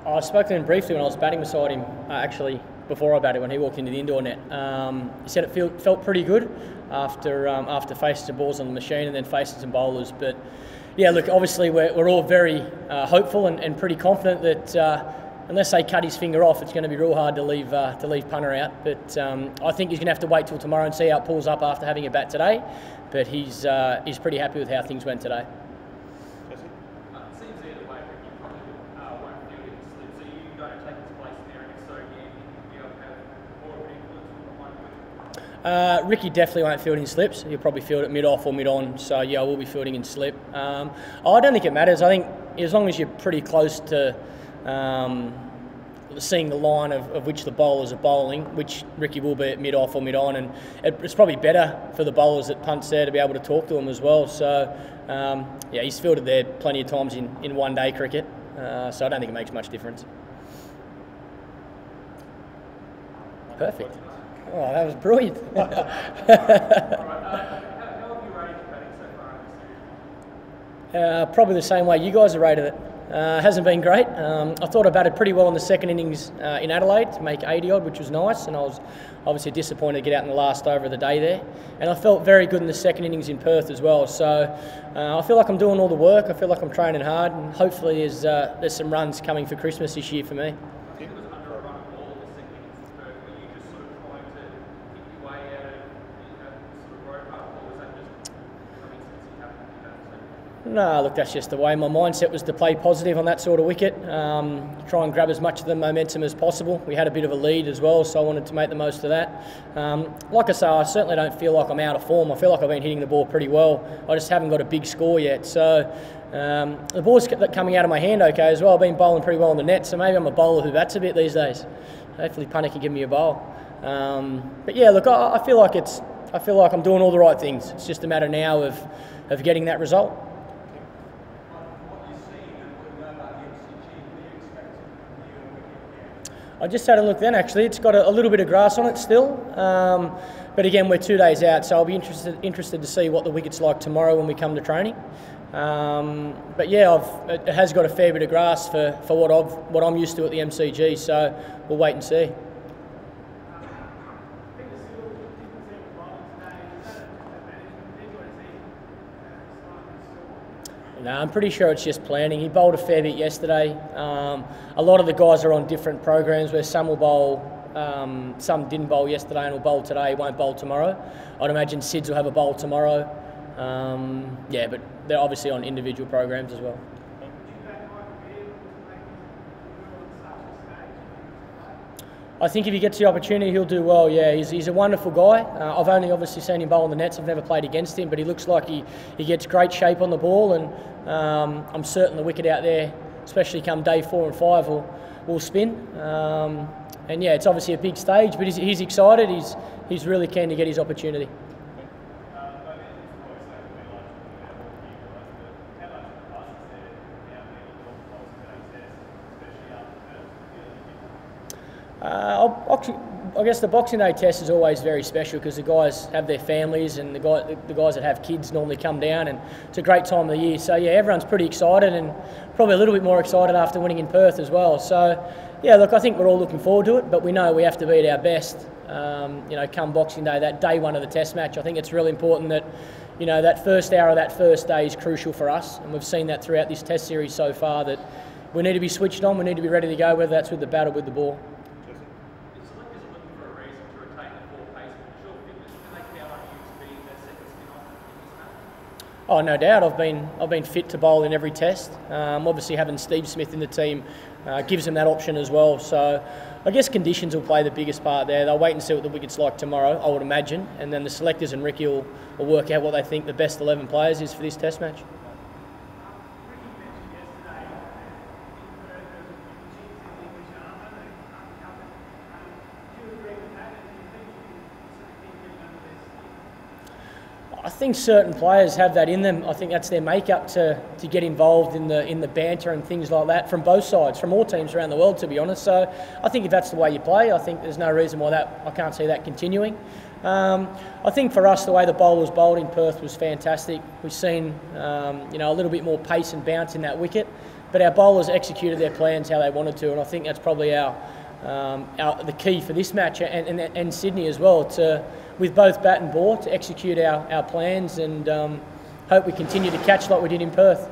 I spoke to him briefly when I was batting beside him, actually before I batted when he walked into the indoor net. He said it felt pretty good after facing some balls on the machine and then facing some bowlers. But yeah, look, obviously we're all very hopeful and pretty confident that unless they cut his finger off, it's going to be real hard to leave punter out. But I think he's going to have to wait till tomorrow and see how it pulls up after having a bat today. But he's pretty happy with how things went today. Ricky definitely won't field in slips. He'll probably field at mid-off or mid-on. So yeah, I will be fielding in slip. I don't think it matters. I think as long as you're pretty close to seeing the line of which the bowlers are bowling, which Ricky will be at mid-off or mid-on, and it's probably better for the bowlers that punt's there to be able to talk to them as well. So yeah, he's fielded there plenty of times in one-day cricket. So I don't think it makes much difference. Perfect. Oh, that was brilliant. How have you rated your batting so far in this series? Probably the same way you guys have rated it. Hasn't been great. I thought I batted pretty well in the second innings in Adelaide to make 80 odd, which was nice, and I was obviously disappointed to get out in the last over of the day there. And I felt very good in the second innings in Perth as well. So I feel like I'm doing all the work. I feel like I'm training hard, and hopefully there's some runs coming for Christmas this year for me. No, look, that's just the way. My mindset was to play positive on that sort of wicket, try and grab as much of the momentum as possible. We had a bit of a lead as well, so I wanted to make the most of that. Like I say, I certainly don't feel like I'm out of form. I feel like I've been hitting the ball pretty well. I just haven't got a big score yet. So the ball's coming out of my hand okay as well. I've been bowling pretty well on the net, so maybe I'm a bowler who bats a bit these days. Hopefully punter can give me a bowl. But yeah, look, I feel like I'm doing all the right things. It's just a matter now of getting that result. I just had a look then actually. It's got a little bit of grass on it still. But again, we're 2 days out, so I'll be interested to see what the wicket's like tomorrow when we come to training. But yeah, it has got a fair bit of grass for what I'm used to at the MCG, so we'll wait and see. No, I'm pretty sure it's just planning. He bowled a fair bit yesterday. A lot of the guys are on different programs where some will bowl, some didn't bowl yesterday and will bowl today, won't bowl tomorrow. I'd imagine Sids will have a bowl tomorrow. Yeah, but they're obviously on individual programs as well. I think if he gets the opportunity, he'll do well. Yeah, he's a wonderful guy. I've only obviously seen him bowl on the nets. I've never played against him, but he looks like he gets great shape on the ball, and I'm certain the wicket out there, especially come day 4 and 5, will spin. And yeah, it's obviously a big stage, but he's excited. He's really keen to get his opportunity. I guess the Boxing Day test is always very special because the guys have their families, and the guys that have kids normally come down, and it's a great time of the year. So yeah, everyone's pretty excited, and probably a little bit more excited after winning in Perth as well. So yeah, look, I think we're all looking forward to it, but we know we have to be at our best. Come Boxing Day, that day one of the test match, I think it's really important that that first hour of that first day is crucial for us, and we've seen that throughout this test series so far, that we need to be switched on, we need to be ready to go, whether that's with the bat or with the ball. Oh, no doubt. I've been fit to bowl in every test. Obviously, having Steve Smith in the team gives them that option as well. So, I guess conditions will play the biggest part there. They'll wait and see what the wicket's like tomorrow, I would imagine, and then the selectors and Ricky will work out what they think the best 11 players is for this test match. I think certain players have that in them. I think that's their makeup to get involved in the banter and things like that from both sides, from all teams around the world, to be honest. So I think if that's the way you play, I think there's no reason why I can't see that continuing. I think for us, the way the bowlers bowled in Perth was fantastic. We've seen a little bit more pace and bounce in that wicket. but our bowlers executed their plans how they wanted to, and I think that's probably the key for this match and Sydney as well, with both bat and ball, to execute our plans and hope we continue to catch like we did in Perth.